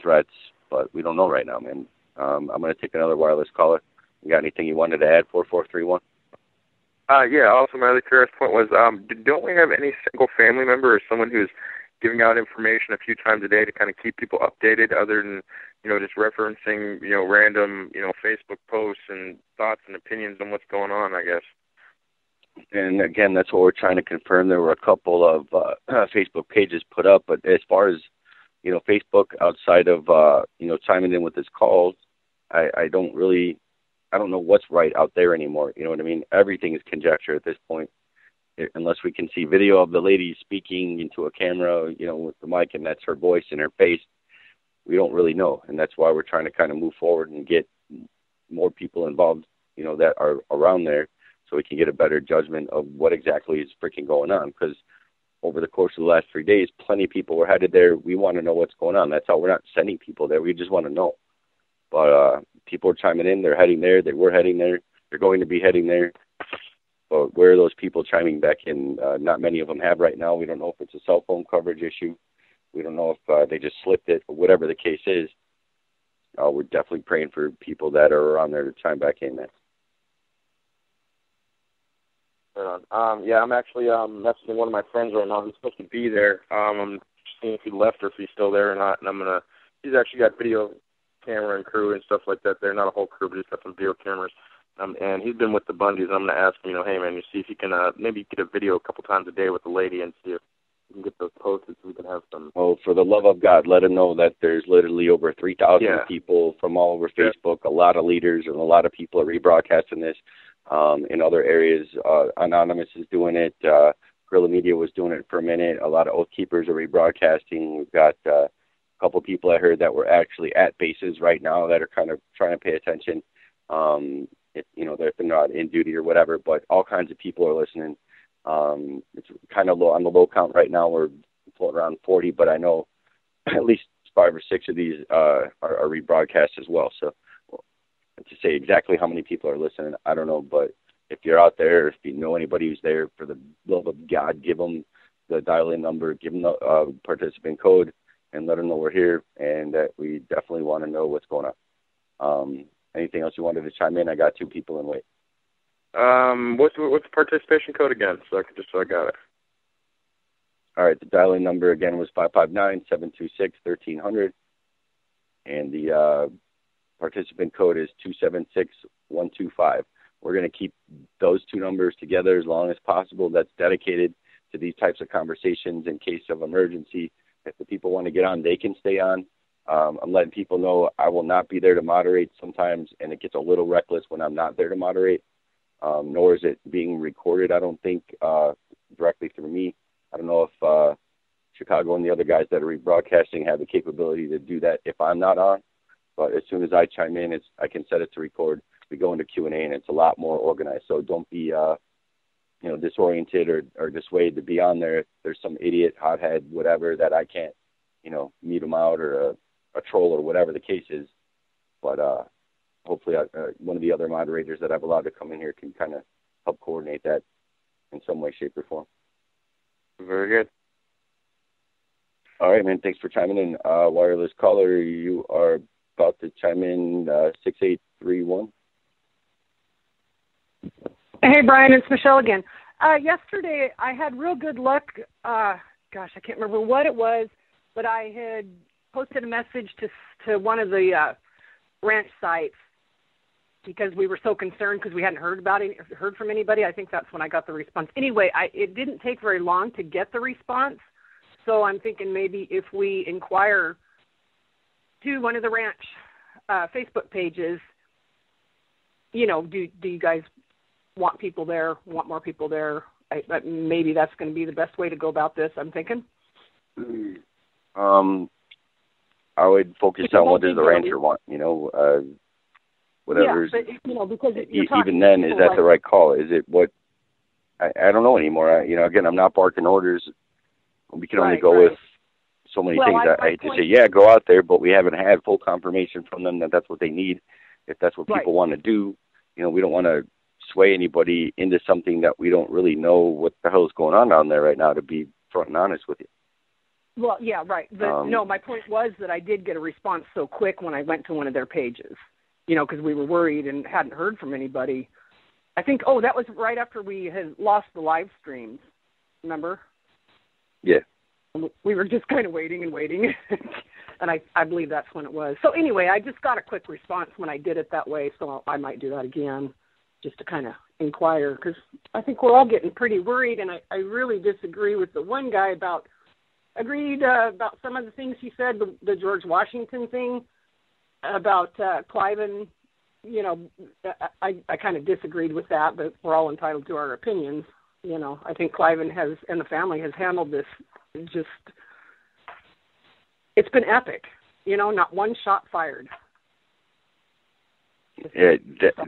threats, but we don't know right now, man. I'm going to take another wireless caller. You got anything you wanted to add, 4431? Yeah, also my other curious point was, don't we have any single family member or someone who's giving out information a few times a day to kind of keep people updated other than, just referencing, random, Facebook posts and thoughts and opinions on what's going on, I guess? And again, that's what we're trying to confirm. There were a couple of Facebook pages put up, but as far as, Facebook outside of, chiming in with this calls, I don't know what's right out there anymore. You know what I mean? Everything is conjecture at this point, unless we can see video of the lady speaking into a camera, with the mic, and that's her voice and her face. We don't really know, and that's why we're trying to kind of move forward and get more people involved, that are around there, so we can get a better judgment of what exactly is freaking going on. Because over the course of the last 3 days, plenty of people were headed there. We want to know what's going on. That's how we're not sending people there. We just want to know. But people are chiming in. They're heading there. They were heading there. They're going to be heading there. But where are those people chiming back in? Not many of them have right now. We don't know if it's a cell phone coverage issue. We don't know if they just slipped it, or whatever the case is. We're definitely praying for people that are around there to chime back in, man. Yeah, I'm actually messaging one of my friends right now. He's supposed to be there. I'm seeing if he left or if he's still there or not. And he's actually got video camera and crew and stuff like that there. Not a whole crew, but he's got some video cameras. And he's been with the Bundys. I'm going to ask him, hey, man, you see if you can maybe get a video a couple times a day with the lady and see if we can get those posted so we can have some. Oh, for the love of God, let him know that there's literally over 3,000 people from all over Facebook, a lot of leaders, and a lot of people are rebroadcasting this in other areas. Anonymous is doing it. Guerrilla Media was doing it for a minute. A lot of Oath Keepers are rebroadcasting. We've got a couple people I heard that were actually at bases right now that are kind of trying to pay attention. If they're not in duty or whatever, but all kinds of people are listening. It's kind of low on the low count right now. We're floating around 40, but I know at least 5 or 6 of these are rebroadcast as well. So to say exactly how many people are listening, I don't know. But if you're out there, if you know anybody who's there, for the love of God, give them the dial-in number, give them the participant code, and let them know we're here and that we definitely want to know what's going on. Anything else you wanted to chime in? I got 2 people in wait. What's the participation code again? So I got it. All right, the dial-in number again was 559-726-1300, and the participant code is 276125. We're going to keep those 2 numbers together as long as possible. That's dedicated to these types of conversations in case of emergency. If the people want to get on, they can stay on. I'm letting people know I will not be there to moderate sometimes, and it gets a little reckless when I'm not there to moderate, nor is it being recorded, I don't think, directly through me. I don't know if Chicago and the other guys that are rebroadcasting have the capability to do that if I'm not on, but as soon as I chime in, I can set it to record. We go into Q&A, and it's a lot more organized, so don't be disoriented or dissuaded to be on there if there's some idiot, hothead, whatever, that I can't, mute them out, or a troll, or whatever the case is. But hopefully one of the other moderators that I've allowed to come in here can kind of help coordinate that in some way, shape, or form. Very good. All right, man. Thanks for chiming in. Wireless caller, you are about to chime in, 6831. Hey, Brian, it's Michelle again. Yesterday, I had real good luck. I can't remember what it was, but I had posted a message to one of the ranch sites because we were so concerned because we hadn't heard from anybody. I think that's when I got the response. Anyway, it didn't take very long to get the response, so I'm thinking maybe if we inquire to one of the ranch Facebook pages, do you guys want people there, want more people there? Maybe that's going to be the best way to go about this, I'm thinking. I would focus on what does the rancher want, whatever's. Yeah, but, because even then, is that the right call? Is it what? I don't know anymore. Again, I'm not barking orders. We can only go with so many things. I hate to say, go out there, but we haven't had full confirmation from them that that's what they need. If that's what people want to do, we don't want to sway anybody into something that we don't really know what the hell is going on down there right now, to be front and honest with you. Well, yeah, right. No, my point was that I did get a response so quick when I went to one of their pages, because we were worried and hadn't heard from anybody. I think, that was right after we had lost the live streams, remember? Yeah. We were just kind of waiting, and I believe that's when it was. So anyway, I just got a quick response when I did it that way, so I might do that again just to kind of inquire, because I think we're all getting pretty worried, and I really disagree with the one guy about some of the things he said, the George Washington thing about Cliven. I kind of disagreed with that, but we're all entitled to our opinions. I think Cliven and the family has handled this it's been epic. Not one shot fired. Yeah,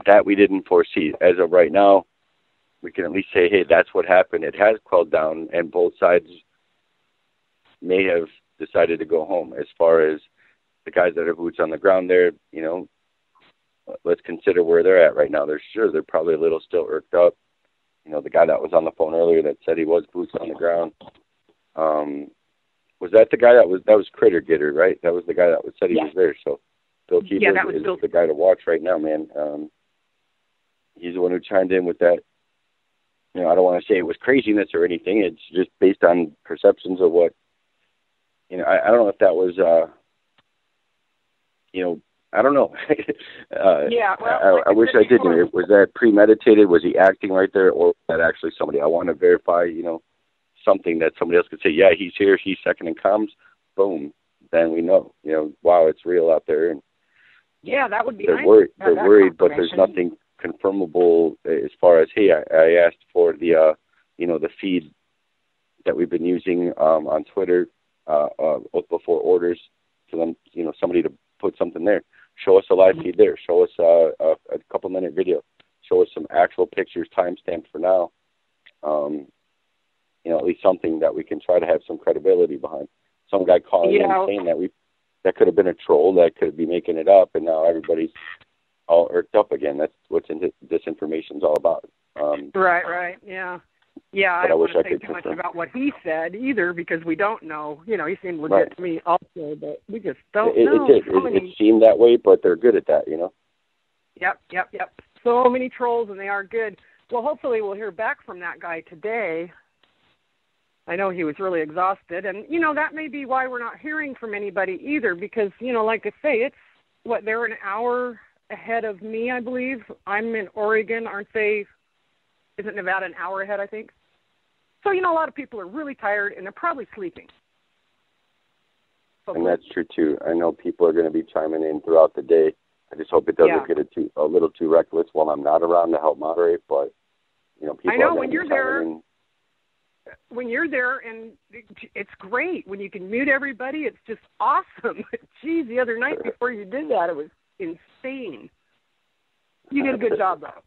that we didn't foresee. As of right now, we can at least say, hey, that's what happened. It has quelled down, and both sides may have decided to go home. As far as the guys that are boots on the ground there, let's consider where they're at right now. They're probably a little still irked up. The guy that was on the phone earlier that said he was boots on the ground. Was that the guy that was Critter Getter, right? That was the guy that said he was there. So Bill Keeper is the guy to watch right now, man. He's the one who chimed in with that. I don't want to say it was craziness or anything. It's just based on perceptions of what, I don't know if that was, I don't know. I wish I did. Was that premeditated? Was he acting right there, or was that actually somebody? I want to verify, something that somebody else could say, yeah, he's here, he's second in comms, boom. Then we know, wow, it's real out there. And yeah, that would be they're nice. They're worried, but there's nothing confirmable as far as, hey, I asked for the, the feed that we've been using on Twitter before orders for them, somebody to put something there. Show us a live feed there. Show us a couple-minute video. Show us some actual pictures, timestamped for now. At least something that we can try to have some credibility behind. Some guy calling in saying that could have been a troll, that could be making it up, and now everybody's all irked up again. That's what disinformation's all about. Right, yeah. Yeah, I don't want to say too much about what he said either, because we don't know. He seemed legit to me also, but we just don't know. It seemed that way, but they're good at that, Yep. So many trolls, and they are good. Well, hopefully we'll hear back from that guy today. I know he was really exhausted, and, that may be why we're not hearing from anybody either, because, like I say, they're an hour ahead of me, I believe. I'm in Oregon, aren't they? Isn't Nevada an hour ahead, I think? So, a lot of people are really tired, and they're probably sleeping. And that's true, too. I know people are going to be chiming in throughout the day. I just hope it doesn't get a little too reckless while I'm not around to help moderate, but, people I know are when you're there. When you're there, and it's great. When you can mute everybody, it's just awesome. Geez, the other night before you did that, it was insane. You did a good job, though.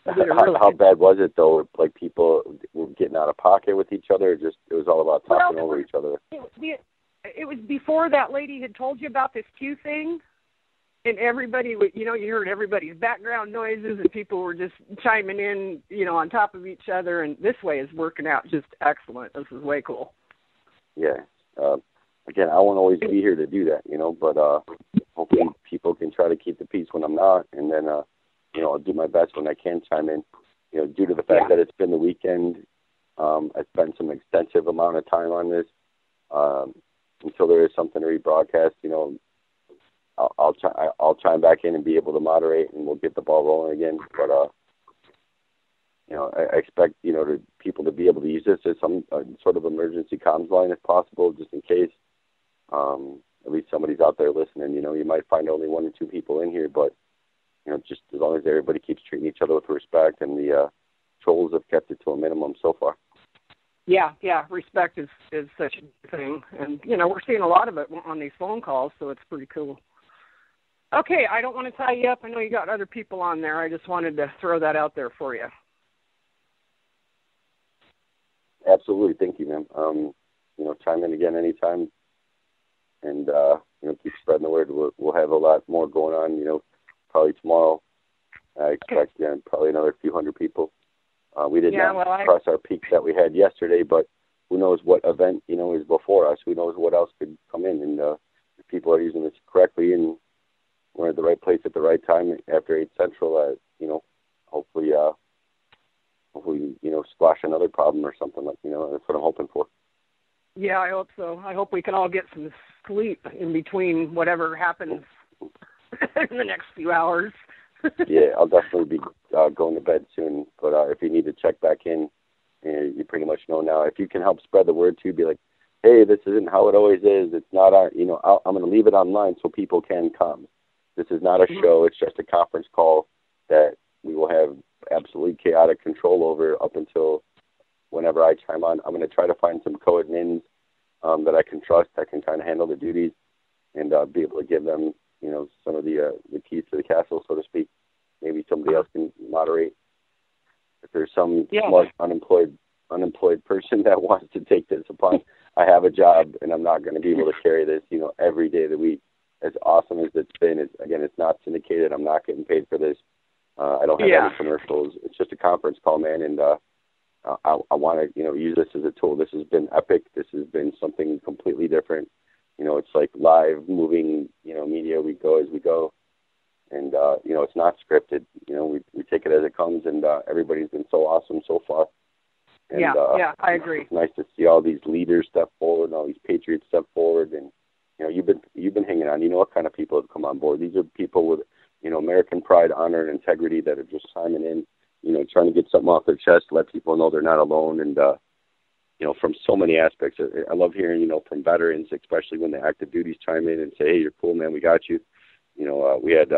How bad was it, though? Like, people were getting out of pocket with each other, or just it was all about talking over each other? It was before that lady had told you about this Q thing, and everybody, you heard everybody's background noises, and people were just chiming in, on top of each other, and this way is working out just excellent. This is way cool. Yeah. Again, I won't always be here to do that, but hopefully people can try to keep the peace when I'm not, and then, I'll do my best when I can chime in. Due to the fact that it's been the weekend, I spent some extensive amount of time on this. Until there is something to rebroadcast, I'll chime back in and be able to moderate, and we'll get the ball rolling again. But I expect people to be able to use this as some sort of emergency comms line if possible, just in case. At least somebody's out there listening. You might find only one or two people in here, but just as long as everybody keeps treating each other with respect, and the trolls have kept it to a minimum so far. Yeah, respect is such a thing, and we're seeing a lot of it on these phone calls, so it's pretty cool. Okay, I don't want to tie you up. I know you got other people on there. I just wanted to throw that out there for you. Absolutely, thank you, ma'am. Chime in again anytime, and keep spreading the word. We'll have a lot more going on. Probably tomorrow. I expect probably another few hundred people. We did not cross our peak that we had yesterday, but who knows what event, is before us. Who knows what else could come in. And if people are using this correctly and we're at the right place at the right time after 8 Central, hopefully, squash another problem or something like, that's what I'm hoping for. Yeah, I hope so. I hope we can all get some sleep in between whatever happens in the next few hours. Yeah, I'll definitely be going to bed soon. But if you need to check back in, you pretty much know now. If you can help spread the word too, be like, hey, this isn't how it always is. It's not, I'm going to leave it online so people can come. This is not a show. It's just a conference call that we will have absolutely chaotic control over up until whenever I chime on. I'm going to try to find some co-admins that I can trust, that can kind of handle the duties and be able to give them, some of the keys to the castle, so to speak. Maybe somebody else can moderate. If there's some smart unemployed person that wants to take this upon, I have a job and I'm not going to be able to carry this, every day of the week. As awesome as it's been, it's not syndicated. I'm not getting paid for this. I don't have any commercials. It's just a conference call, man, and I want to, use this as a tool. This has been epic. This has been something completely different. It's like live, moving, media. We go as we go, and it's not scripted. We take it as it comes, and everybody's been so awesome so far. And, I agree. It's nice to see all these leaders step forward, and all these patriots step forward, and you've been hanging on. You know what kind of people have come on board. These are people with American pride, honor, and integrity that are just chiming in, trying to get something off their chest, let people know they're not alone. And, from so many aspects, I love hearing, from veterans, especially when the active duties chime in and say, hey, you're cool, man, we got you. We had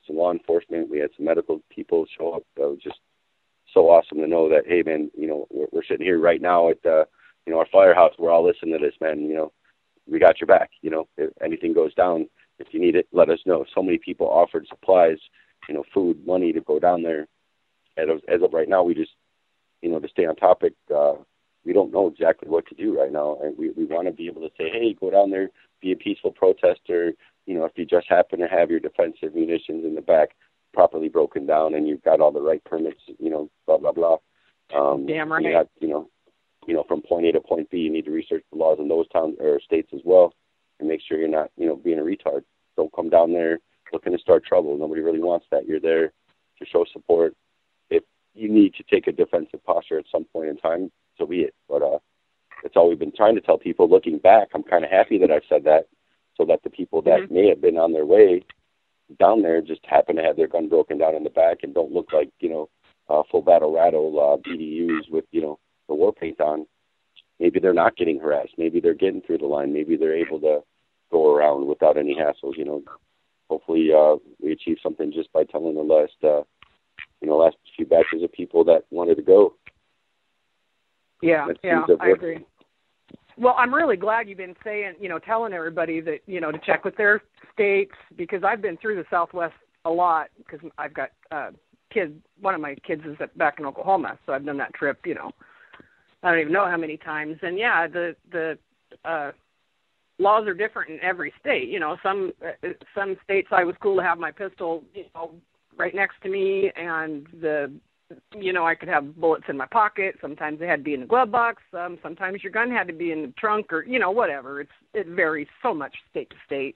some law enforcement, we had some medical people show up. That was just so awesome to know that, hey, man, we're sitting here right now at, our firehouse. We're all listening to this, man. We got your back. If anything goes down, if you need it, let us know. So many people offered supplies, food, money to go down there. As of right now, we just, to stay on topic, we don't know exactly what to do right now. And we want to be able to say, hey, go down there, be a peaceful protester. If you just happen to have your defensive munitions in the back properly broken down and you've got all the right permits, blah, blah, blah. Damn right. From point A to point B, you need to research the laws in those towns or states as well and make sure you're not, being a retard. Don't come down there looking to start trouble. Nobody really wants that. You're there to show support. If you need to take a defensive posture at some point in time, so be it. But that's all we've been trying to tell people. Looking back, I'm kind of happy that I've said that so that the people that may have been on their way down there just happen to have their gun broken down in the back and don't look like, full battle rattle BDUs with, the war paint on. Maybe they're not getting harassed. Maybe they're getting through the line. Maybe they're able to go around without any hassles. Hopefully we achieve something just by telling the last few batches of people that wanted to go. Yeah, I agree. Well, I'm really glad you've been saying, telling everybody that, to check with their states, because I've been through the Southwest a lot because I've got kids. One of my kids is back in Oklahoma, so I've done that trip, I don't even know how many times. And yeah, the laws are different in every state. Some states I was cool to have my pistol, right next to me, and I could have bullets in my pocket. Sometimes they had to be in the glove box. Sometimes your gun had to be in the trunk, or whatever. It varies so much state to state.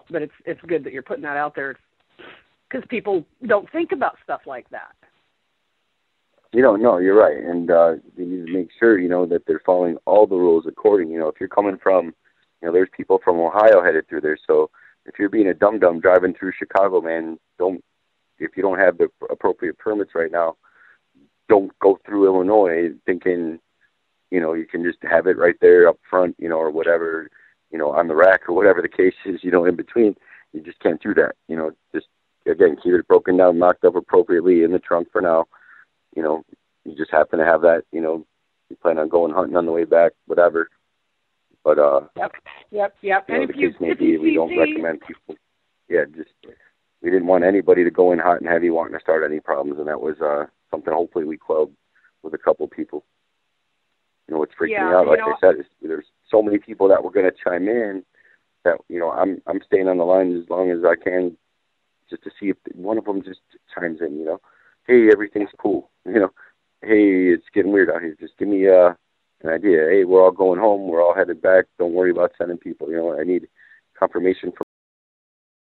But it's good that you're putting that out there because people don't think about stuff like that. No, you're right. And you need to make sure, that they're following all the rules according. If you're coming from, there's people from Ohio headed through there. So if you're being a dum-dum driving through Chicago, man, if you don't have the appropriate permits right now, don't go through Illinois thinking, you can just have it right there up front, or whatever, on the rack or whatever the case is, in between. You just can't do that. Just, again, keep it broken down, locked up appropriately in the trunk for now. You just happen to have that, you plan on going hunting on the way back, whatever. But, Yep. And the case may be, we don't recommend people. Yeah, we didn't want anybody to go in hot and heavy wanting to start any problems, and that was something hopefully we quelled with a couple people. What's freaking me out, like I said, is there's so many people that were going to chime in that, I'm staying on the line as long as I can just to see if one of them just chimes in, hey, everything's cool, hey, it's getting weird out here. Just give me an idea. Hey, we're all going home. We're all headed back. Don't worry about sending people. I need confirmation from